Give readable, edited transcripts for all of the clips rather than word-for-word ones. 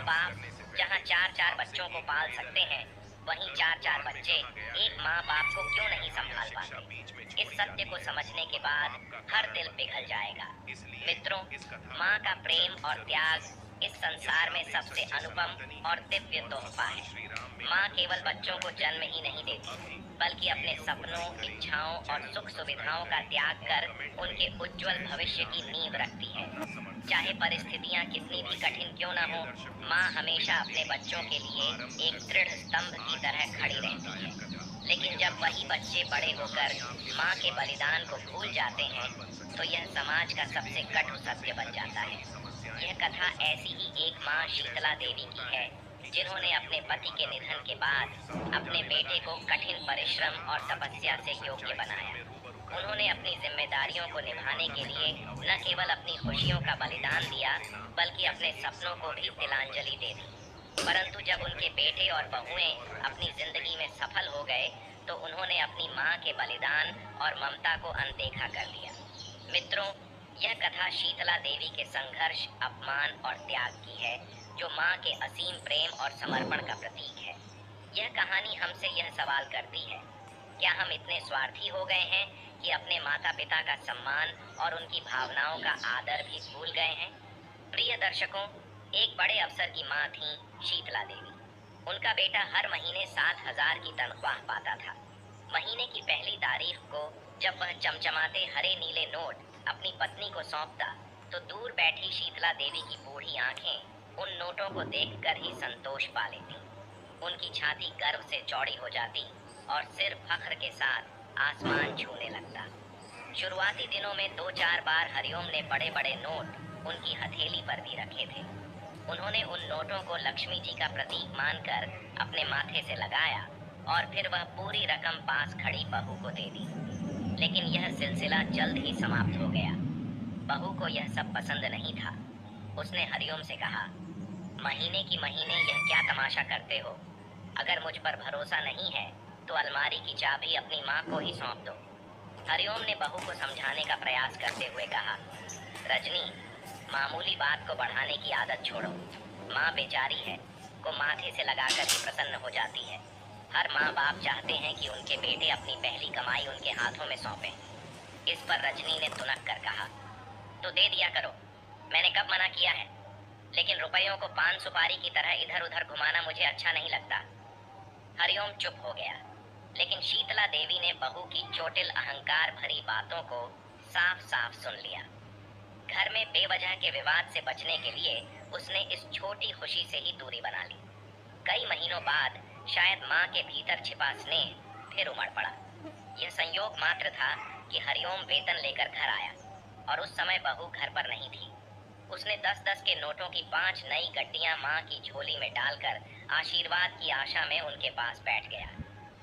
बाप जहाँ चार चार बच्चों को पाल सकते हैं, वहीं चार चार बच्चे एक माँ बाप को क्यों नहीं संभाल पाते। इस सत्य को समझने के बाद हर दिल पिघल जाएगा। मित्रों, माँ का प्रेम और त्याग इस संसार में सबसे अनुपम और दिव्य तोहफा है। माँ केवल बच्चों को जन्म ही नहीं देती, बल्कि अपने सपनों, इच्छाओं और सुख सुविधाओं का त्याग कर उनके उज्जवल भविष्य की नींव रखती है। चाहे परिस्थितियां कितनी भी कठिन क्यों न हो, माँ हमेशा अपने बच्चों के लिए एक दृढ़ स्तंभ की तरह खड़ी रहती है। लेकिन जब वही बच्चे बड़े होकर माँ के बलिदान को भूल जाते हैं, तो यह समाज का सबसे कटु सत्य बन जाता है। यह कथा ऐसी ही एक माँ शीतला देवी की है, जिन्होंने अपने पति के निधन के बाद अपने बेटे को कठिन परिश्रम और तपस्या से योग्य बनाया। उन्होंने अपनी जिम्मेदारियों को निभाने के लिए न केवल अपनी खुशियों का बलिदान दिया, बल्कि अपने सपनों को भी तिलांजलि दे दी। परंतु जब उनके बेटे और बहुएं अपनी जिंदगी में सफल हो गए, तो उन्होंने अपनी माँ के बलिदान और ममता को अनदेखा कर दिया। मित्रों, यह कथा शीतला देवी के संघर्ष, अपमान और त्याग की है, जो माँ के असीम प्रेम और समर्पण का प्रतीक है। यह कहानी हमसे यह सवाल करती है, क्या हम इतने स्वार्थी हो गए हैं कि अपने माता पिता का सम्मान और उनकी भावनाओं का आदर भी भूल गए हैं? प्रिय दर्शकों, एक बड़े अफसर की माँ थी शीतला देवी। उनका बेटा हर महीने 7,000 की तनख्वाह पाता था। महीने की पहली तारीख को जब वह चमचमाते हरे नीले नोट अपनी पत्नी को सौंपता, तो दूर बैठी शीतला देवी की बूढ़ी आंखें उन नोटों को देखकर ही संतोष पा लेती। उनकी छाती गर्व से चौड़ी हो जाती और सिर फख्र के साथ आसमान छूने लगता। शुरुआती दिनों में 2-4 बार हरिओम ने बड़े बड़े नोट उनकी हथेली पर भी रखे थे। उन्होंने उन नोटों को लक्ष्मी जी का प्रतीक मानकर अपने माथे से लगाया और फिर वह पूरी रकम पास खड़ी बहू को दे दी। लेकिन यह सिलसिला जल्द ही समाप्त हो गया। बहू को यह सब पसंद नहीं था। उसने हरिओम से कहा, महीने की महीने यह क्या तमाशा करते हो? अगर मुझ पर भरोसा नहीं है, तो अलमारी की चाबी अपनी माँ को ही सौंप दो। हरिओम ने बहू को समझाने का प्रयास करते हुए कहा, रजनी, मामूली बात को बढ़ाने की आदत छोड़ो। माँ बेचारी है, को माथे से लगाकर ही प्रसन्न हो जाती है। हर माँ बाप चाहते हैं कि उनके बेटे अपनी पहली कमाई उनके हाथों में सौंपें। इस पर रजनी ने तुनक कर कहा, तो दे दिया करो, मैंने कब मना किया है? लेकिन रुपयों को पान सुपारी की तरह इधर उधर घुमाना मुझे अच्छा नहीं लगता। हरिओम चुप हो गया, लेकिन शीतला देवी ने बहू की चोटिल अहंकार भरी बातों को साफ साफ सुन लिया। घर में बेवजह के विवाद से बचने के लिए उसने इस छोटी खुशी से ही दूरी बना ली। कई महीनों बाद शायद माँ के भीतर छिपा स्नेह फिर उमड़ पड़ा। यह संयोग मात्र था कि हरिओम वेतन लेकर घर आया और उस समय बहू घर पर नहीं थी। उसने 10-10 के नोटों की 5 नई गड्डियां माँ की झोली में डालकर आशीर्वाद की आशा में उनके पास बैठ गया।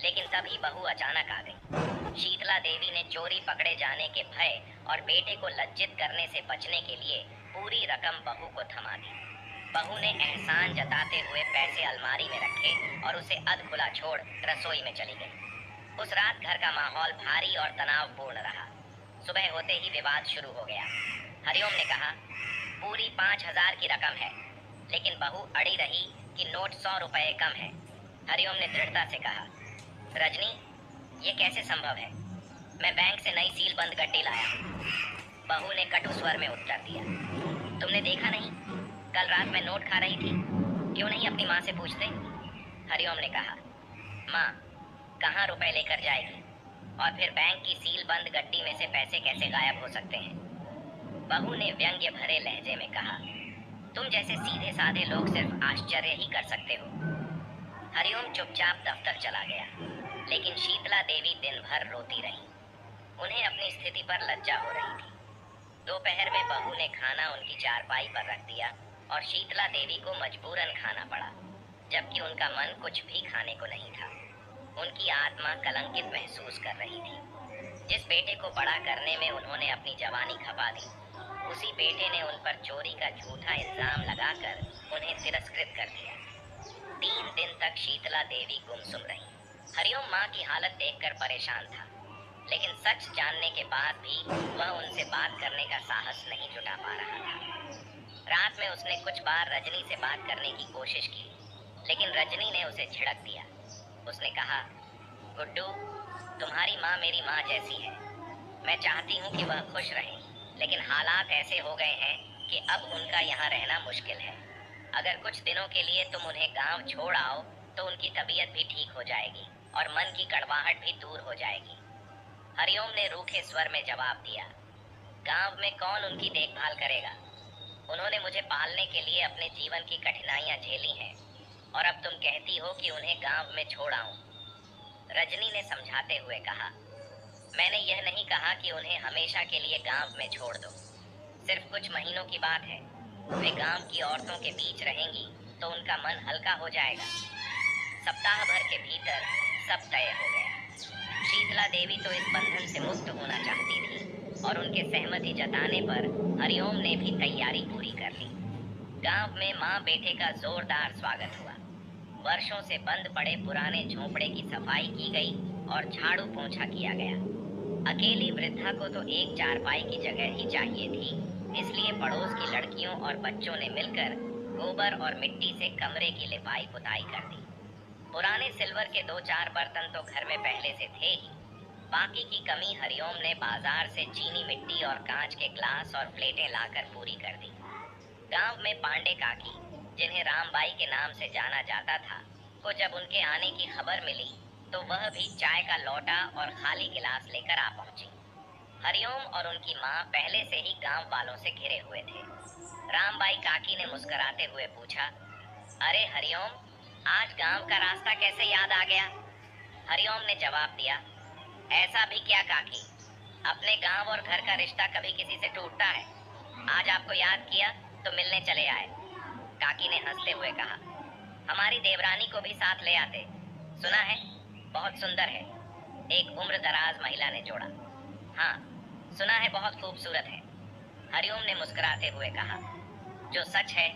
लेकिन तभी बहू अचानक आ गई। शीतला देवी ने चोरी पकड़े जाने के भय और बेटे को लज्जित करने से बचने के लिए पूरी रकम बहू को थमा दी। बहू ने एहसान जताते हुए पैसे अलमारी में रखे और उसे अधखुला छोड़ रसोई में चली गई। उस रात घर का माहौल भारी और तनावपूर्ण रहा। सुबह होते ही विवाद शुरू हो गया। हरिओम ने कहा, पूरी 5,000 की रकम है, लेकिन बहू अड़ी रही कि नोट 100 रुपए कम है। हरिओम ने दृढ़ता से कहा, रजनी, ये कैसे संभव है? मैं बैंक से नई सील बंद गड्डी लाया। बहू ने कटु स्वर में उत्तर दिया, तुमने देखा नहीं, कल रात मैं नोट खा रही थी, क्यों नहीं अपनी माँ से पूछते? हरिओम ने कहा, माँ कहाँ रुपए लेकर जाएगी, और फिर बैंक की सील बंद गड्डी में से पैसे कैसे गायब हो सकते हैं? बहू ने व्यंग्य भरे लहजे में कहा, तुम जैसे सीधे साधे लोग सिर्फ आश्चर्य ही कर सकते हो। हरिओम चुपचाप दफ्तर चला गया, लेकिन शीतला देवी दिन भर रोती रही। उन्हें अपनी स्थिति पर लज्जा हो रही थी। दोपहर में बहू ने खाना उनकी चारपाई पर रख दिया और शीतला देवी को मजबूरन खाना पड़ा, जबकि उनका मन कुछ भी खाने को नहीं था। उनकी आत्मा कलंकित महसूस कर रही थी। जिस बेटे को बड़ा करने में उन्होंने अपनी जवानी खपा दी, उसी बेटे ने उन पर चोरी का झूठा इल्जाम लगाकर उन्हें तिरस्कृत कर दिया। 3 दिन तक शीतला देवी गुमसुम रही। हरिओम माँ की हालत देखकर परेशान था, लेकिन सच जानने के बाद भी वह उनसे बात करने का साहस नहीं जुटा पा रहा था। रात में उसने कुछ बार रजनी से बात करने की कोशिश की, लेकिन रजनी ने उसे झिड़क दिया। उसने कहा, गुड्डू, तुम्हारी माँ मेरी माँ जैसी है। मैं चाहती हूँ कि वह खुश रहे, लेकिन हालात ऐसे हो गए हैं कि अब उनका यहाँ रहना मुश्किल है। अगर कुछ दिनों के लिए तुम उन्हें गांव छोड़ आओ तो उनकी तबीयत भी ठीक हो जाएगी और मन की कड़वाहट भी दूर हो जाएगी। हरिओम ने रूखे स्वर में जवाब दिया, गांव में कौन उनकी देखभाल करेगा? उन्होंने मुझे पालने के लिए अपने जीवन की कठिनाइयां झेली हैं, और अब तुम कहती हो कि उन्हें गांव में छोड़ आऊं। रजनी ने समझाते हुए कहा, मैंने यह नहीं कहा कि उन्हें हमेशा के लिए गांव में छोड़ दो। सिर्फ कुछ महीनों की बात है। वे गांव की औरतों के बीच रहेंगी तो उनका मन हल्का हो जाएगा। सप्ताह भर के भीतर सब तय हो गया। शीतला देवी तो इस बंधन से मुक्त होना चाहती थी और उनके सहमति जताने पर हरिओम ने भी तैयारी पूरी कर ली। गांव में माँ बेटे का जोरदार स्वागत हुआ। वर्षों से बंद पड़े पुराने झोंपड़े की सफाई की गई और झाड़ू पोंछा किया गया। अकेली वृद्धा को तो एक चारपाई की जगह ही चाहिए थी, इसलिए पड़ोस की लड़कियों और बच्चों ने मिलकर गोबर और मिट्टी से कमरे की लिपाई पुताई कर दी। पुराने सिल्वर के दो चार बर्तन तो घर में पहले से थे ही। बाकी की कमी हरिओम ने बाजार से चीनी मिट्टी और कांच के ग्लास और प्लेटें लाकर पूरी कर दी। गांव में पांडे काकी, जिन्हें रामबाई के नाम से जाना जाता था, को जब उनके आने की खबर मिली तो वह भी चाय का लोटा और खाली गिलास लेकर आ पहुंची। हरिओम और उनकी माँ पहले से ही गांव वालों से घिरे हुए थे। रामबाई काकी ने मुस्कुराते हुए पूछा, अरे हरिओम, आज गांव का रास्ता कैसे याद आ गया? हरिओम ने जवाब दिया, ऐसा भी क्या काकी, अपने गांव और घर का रिश्ता कभी किसी से टूटता है? आज आपको याद किया तो मिलने चले आए। काकी ने हंसते हुए कहा, हमारी देवरानी को भी साथ ले आते। सुना है बहुत सुंदर है, एक उम्र दराज महिला ने जोड़ा। हाँ, सुना है बहुत खूबसूरत है, हरिओम ने मुस्कुराते हुए कहा। जो सच है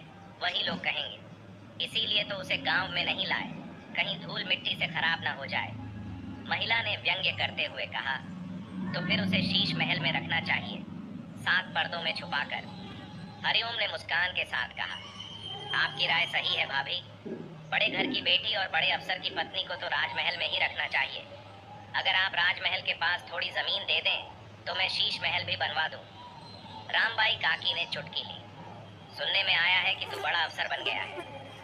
वही लोग कहेंगे, इसीलिए तो उसे गांव में नहीं लाए, कहीं धूल मिट्टी से खराब ना हो जाए। महिला ने व्यंग्य करते हुए कहा, तो फिर उसे शीश महल में रखना चाहिए, 7 पर्दों में छुपाकर। हरिओम ने मुस्कान के साथ कहा, आपकी राय सही है भाभी। बड़े घर की बेटी और बड़े अफसर की पत्नी को तो राजमहल में ही रखना चाहिए। अगर आप राजमहल के पास थोड़ी जमीन दे दें तो मैं शीश महल भी बनवा दूं। रामबाई काकी ने चुटकी ली, सुनने में आया है कि तू बड़ा अफसर बन गया है,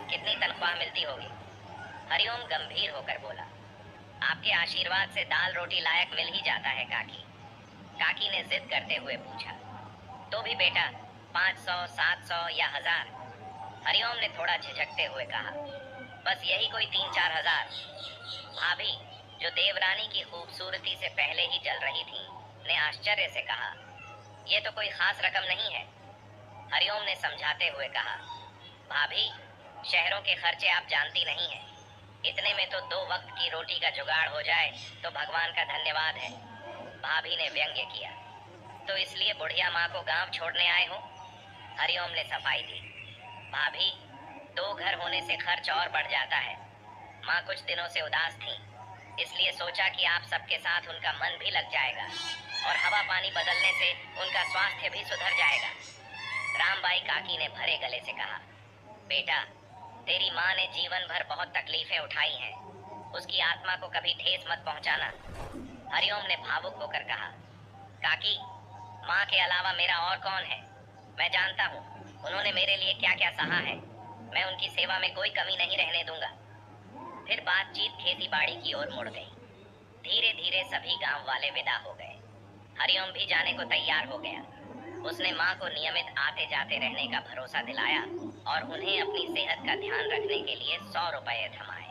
कितनी तनख्वाह मिलती होगी? हरिओम गंभीर होकर बोला, आपके आशीर्वाद से दाल रोटी लायक मिल ही जाता है काकी। काकी ने जिद करते हुए पूछा, तो भी बेटा 500, 700 या 1000? हरिओम ने थोड़ा झिझकते हुए कहा, बस यही कोई 3-4 हजार। भाभी, जो देवरानी की खूबसूरती से पहले ही जल रही थी, ने आश्चर्य से कहा, यह तो कोई खास रकम नहीं है। हरिओम ने समझाते हुए कहा, भाभी, शहरों के खर्चे आप जानती नहीं हैं, इतने में तो 2 वक्त की रोटी का जुगाड़ हो जाए तो भगवान का धन्यवाद है। भाभी ने व्यंग्य किया, तो इसलिए बुढ़िया माँ को गांव छोड़ने आए हो? हरिओम ने सफाई दी, भाभी, 2 घर होने से खर्च और बढ़ जाता है। माँ कुछ दिनों से उदास थी, इसलिए सोचा कि आप सबके साथ उनका मन भी लग जाएगा और हवा पानी बदलने से उनका स्वास्थ्य भी सुधर जाएगा। रामबाई काकी ने भरे गले से कहा, बेटा, तेरी माँ ने जीवन भर बहुत तकलीफें उठाई हैं, उसकी आत्मा को कभी ठेस मत पहुंचाना। हरिओम ने भावुक होकर कहा, काकी, माँ के अलावा मेरा और कौन है? मैं जानता हूँ उन्होंने मेरे लिए क्या क्या सहा है, मैं उनकी सेवा में कोई कमी नहीं रहने दूंगा। फिर बातचीत खेती बाड़ी की ओर मुड़ गई। धीरे धीरे सभी गांव वाले विदा हो गए। हरिओम भी जाने को तैयार हो गया। उसने माँ को नियमित आते जाते रहने का भरोसा दिलाया और उन्हें अपनी सेहत का ध्यान रखने के लिए 100 रुपये थमाए।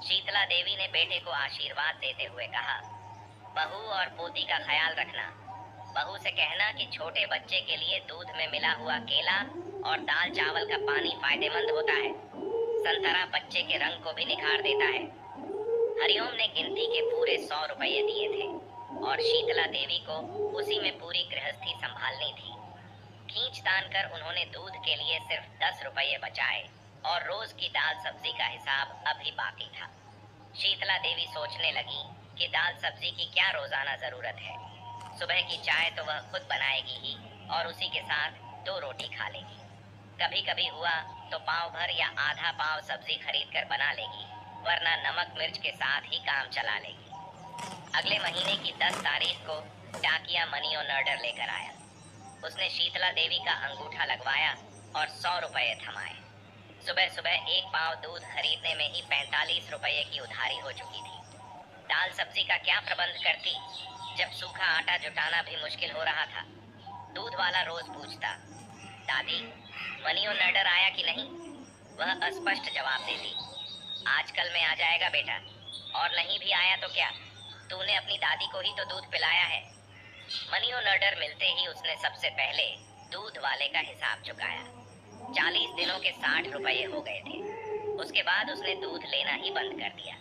शीतला देवी ने बेटे को आशीर्वाद देते हुए कहा, बहू और पोती का ख्याल रखना। बहू से कहना कि छोटे बच्चे के लिए दूध में मिला हुआ केला और दाल चावल का पानी फायदेमंद होता है। संतरा बच्चे के रंग को भी निखार देता है। हरिओम ने गिनती के पूरे 100 रुपये दिए थे और शीतला देवी को उसी में पूरी गृहस्थी संभालनी थी। खींच तान कर उन्होंने दूध के लिए सिर्फ 10 रुपये बचाए और रोज की दाल सब्जी का हिसाब अभी बाकी था। शीतला देवी सोचने लगी कि दाल सब्जी की क्या रोजाना जरूरत है। सुबह की चाय तो वह खुद बनाएगी ही और उसी के साथ 2 रोटी खा लेगी। कभी कभी हुआ तो पाव भर या आधा पाव सब्जी खरीद कर बना लेगी, वरना नमक मिर्च के साथ ही काम चला लेगी। अगले महीने की 10 तारीख को डाकिया मनी ऑर्डर लेकर आया। उसने शीतला देवी का अंगूठा लगवाया और 100 रुपये थमाए। सुबह सुबह एक पाव दूध खरीदने में ही 45 रुपये की उधारी हो चुकी थी। दाल सब्जी का क्या प्रबंध करती जब सूखा आटा जुटाना भी मुश्किल हो रहा था। दूध वाला रोज पूछता, दादी मनी ऑर्डर आया कि नहीं? वह अस्पष्ट जवाब देती, आजकल में आ जाएगा बेटा, और नहीं भी आया तो क्या, तूने अपनी दादी को ही तो दूध पिलाया है। मनी ऑर्डर मिलते ही उसने सबसे पहले दूध वाले का हिसाब चुकाया। 40 दिनों के 60 रुपये हो गए थे। उसके बाद उसने दूध लेना ही बंद कर दिया।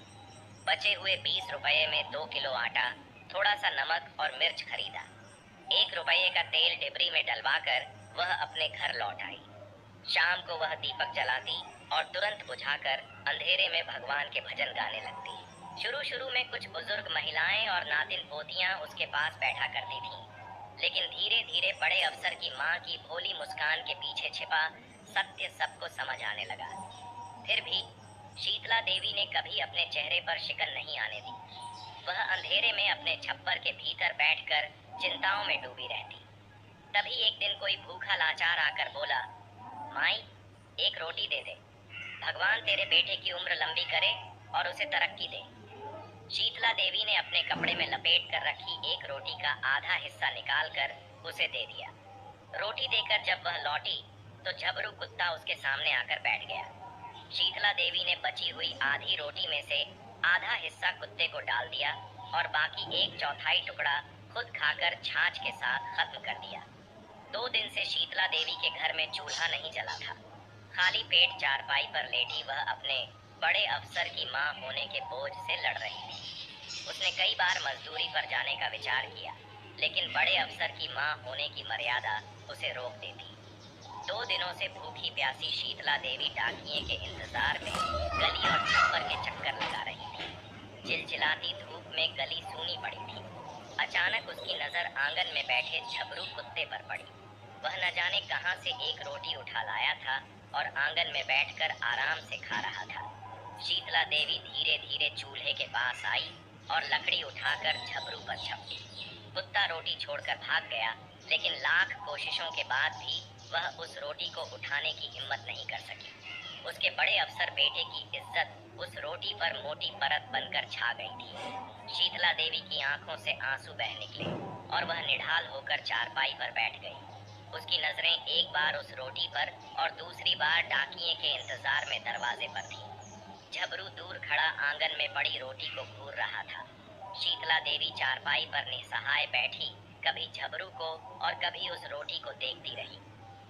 बचे हुए 20 रुपये में 2 किलो आटा, थोड़ा सा नमक और मिर्च खरीदा। 1 रुपये का तेल डिबरी में डलवाकर वह अपने घर लौट आई। शाम को वह दीपक जलाती और तुरंत बुझाकर अंधेरे में भगवान के भजन गाने लगती। शुरू में कुछ बुजुर्ग महिलाएं और नातिन पोतियां उसके पास बैठा करती थीं, लेकिन धीरे धीरे बड़े अफसर की मां की भोली मुस्कान के पीछे छिपा सत्य सबको समझ आने लगा। फिर भी शीतला देवी ने कभी अपने चेहरे पर शिकन नहीं आने दी। वह अंधेरे में अपने छप्पर के भीतर बैठकर चिंताओं में डूबी रहती। तभी एक दिन कोई भूखा लाचार आकर बोला, माई एक रोटी दे दे, भगवान तेरे बेटे की उम्र लंबी करे और उसे तरक्की दे। शीतला देवी ने अपने कपड़े में लपेट कर रखी एक रोटी का आधा हिस्सा निकालकर उसे दे दिया। रोटी देकर जब वह लौटी तो झबरू कुत्ता उसके सामने आकर बैठ गया। शीतला देवी ने बची हुई आधी रोटी में से आधा हिस्सा कुत्ते को डाल दिया और बाकी 1/4 टुकड़ा खुद खाकर छाछ के साथ खत्म कर दिया। 2 दिन से शीतला देवी के घर में चूल्हा नहीं जला था। खाली पेट चारपाई पर लेटी वह अपने बड़े अफसर की मां होने के बोझ से लड़ रही थी। उसने कई बार मजदूरी पर जाने का विचार किया, लेकिन बड़े अफसर की मां होने की मर्यादा उसे रोक देती। 2 दिनों से भूखी प्यासी शीतला देवी डाकिये के इंतजार में गली और छप्पर के चक्कर लगा रही थी। चिलचिलाती धूप में गली सूनी पड़ी थी। अचानक उसकी नजर आंगन में बैठे झबरू कुत्ते पर पड़ी। वह न जाने कहां से एक रोटी उठा लाया था और आंगन में बैठकर आराम से खा रहा था। शीतला देवी धीरे धीरे चूल्हे के पास आई और लकड़ी उठाकर झबरू पर झपटी। कुत्ता रोटी छोड़कर भाग गया, लेकिन लाख कोशिशों के बाद भी वह उस रोटी को उठाने की हिम्मत नहीं कर सकी। उसके बड़े अफसर बेटे की इज्जत उस रोटी पर मोटी परत बनकर छा गई थी। शीतला देवी की आंखों से आंसू बह निकले और वह निढाल होकर चारपाई पर बैठ गई। उसकी नजरें एक बार उस रोटी पर और दूसरी बार डाकिये के इंतजार में दरवाजे पर थी। झबरू दूर खड़ा आंगन में पड़ी रोटी को घूर रहा था। शीतला देवी चारपाई पर निसहाय बैठी कभी झबरू को और कभी उस रोटी को देखती रही।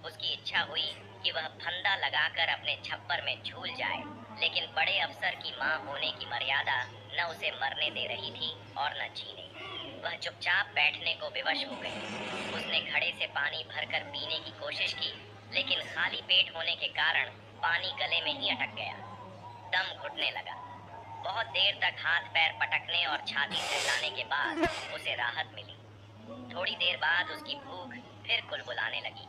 उसकी इच्छा हुई कि वह फंदा लगाकर अपने छप्पर में झूल जाए, लेकिन बड़े अफसर की मां होने की मर्यादा न उसे मरने दे रही थी और न जीने। वह चुपचाप बैठने को विवश हो गई। उसने घड़े से पानी भरकर पीने की कोशिश की, लेकिन खाली पेट होने के कारण पानी गले में ही अटक गया। दम घुटने लगा। बहुत देर तक हाथ पैर पटकने और छाती सहलाने के बाद उसे राहत मिली। थोड़ी देर बाद उसकी भूख फिर कुलबुलाने लगी।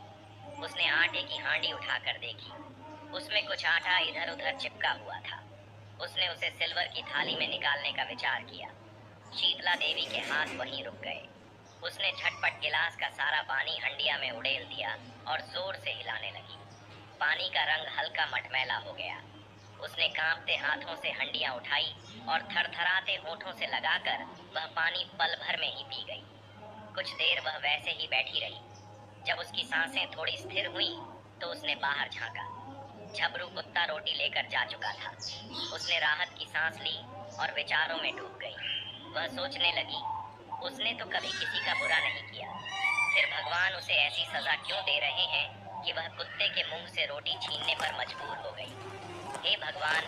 उसने आटे की हांडी उठाकर देखी। उसमें कुछ आटा इधर उधर चिपका हुआ था। उसने उसे सिल्वर की थाली में निकालने का विचार किया। शीतला देवी के हाथ वहीं रुक गए। उसने झटपट गिलास का सारा पानी हंडिया में उड़ेल दिया और जोर से हिलाने लगी। पानी का रंग हल्का मटमैला हो गया। उसने कांपते हाथों से हंडियां उठाई और थरथराते होठों से लगाकर वह पानी पल भर में ही पी गई। कुछ देर वह वैसे ही बैठी रही। जब उसकी सांसें थोड़ी स्थिर हुई तो उसने बाहर झांका। झबरू कुत्ता रोटी लेकर जा चुका था। उसने राहत की सांस ली और विचारों में डूब गई। वह सोचने लगी, उसने तो कभी किसी का बुरा नहीं किया, फिर भगवान उसे ऐसी सजा क्यों दे रहे हैं कि वह कुत्ते के मुंह से रोटी छीनने पर मजबूर हो गई। हे भगवान,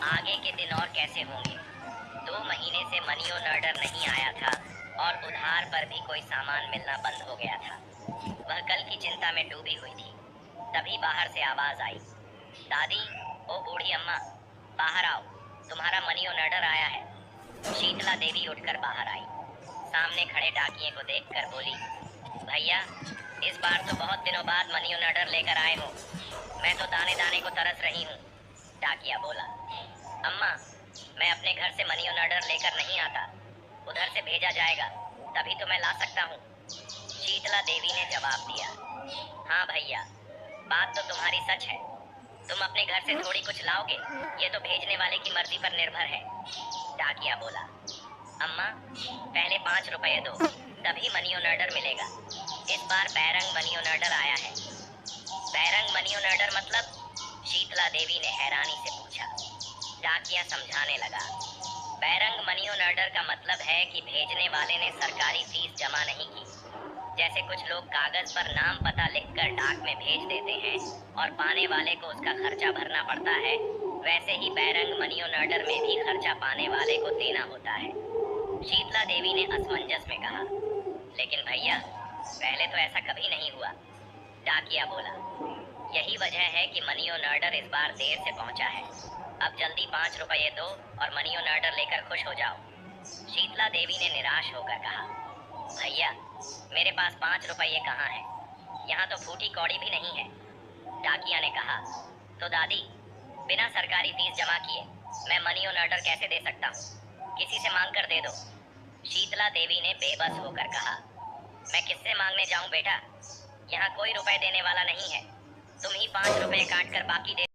आगे के दिन और कैसे होंगे। 2 महीने से मनी ऑर्डर नहीं आया था और उधार पर भी कोई सामान मिलना बंद हो गया था। वह कल की चिंता में डूबी हुई थी। तभी बाहर से आवाज आई, दादी, ओ बूढ़ी अम्मा, बाहर आओ, तुम्हारा मनी ऑर्डर आया है। शीतला देवी उठकर बाहर आई। सामने खड़े डाकिये को देखकर बोली, भैया, इस बार तो बहुत दिनों बाद मनी ऑर्डर लेकर आए हो। मैं तो दाने दाने को तरस रही हूँ। डाकिया बोला। अम्मा, मैं अपने घर से मनी ऑर्डर लेकर नहीं आता, उधर से भेजा जाएगा, तभी तो मैं ला सकता हूँ। शीतला देवी ने जवाब दिया। हाँ भैया, बात तो तुम्हारी सच है, तुम अपने घर से थोड़ी कुछ लाओगे, ये तो भेजने वाले की मर्जी पर निर्भर है। डाकिया बोला। अम्मा, पहले 5 रुपए दो, तभी मनी ऑर्डर मिलेगा। इस बार बैरंग मनी ऑर्डर आया है। बैरंग मनी ऑर्डर मतलब? शीतला देवी ने हैरानी से पूछा। डाकिया समझाने लगा। बैरंग मनी ऑर्डर का मतलब है कि भेजने वाले ने सरकारी फीस जमा नहीं की। जैसे कुछ लोग कागज पर नाम पता लिखकर डाक में भेज देते हैं और पाने वाले को उसका खर्चा भरना पड़ता है, वैसे ही बैरंग मनी ऑर्डर में भी खर्चा पाने वाले को देना होता है। शीतला देवी ने असमंजस में कहा। लेकिन भैया, पहले तो ऐसा कभी नहीं हुआ। डाकिया बोला। यही वजह है कि मनी ऑर्डर इस बार देर से पहुंचा है। अब जल्दी 5 रुपए दो और मनी ऑर्डर लेकर खुश हो जाओ। शीतला देवी ने निराश होकर कहा। भैया, मेरे पास 5 रुपए कहाँ हैं? यहाँ तो फूटी कौड़ी भी नहीं है। डाकिया ने कहा। तो दादी, बिना सरकारी फीस जमा किए मैं मनी ऑर्डर कैसे दे सकता हूँ? किसी से मांग कर दे दो। शीतला देवी ने बेबस होकर कहा। मैं किससे मांगने जाऊं बेटा? यहाँ कोई रुपए देने वाला नहीं है। तुम ही 5 रुपए काट कर बाकी दे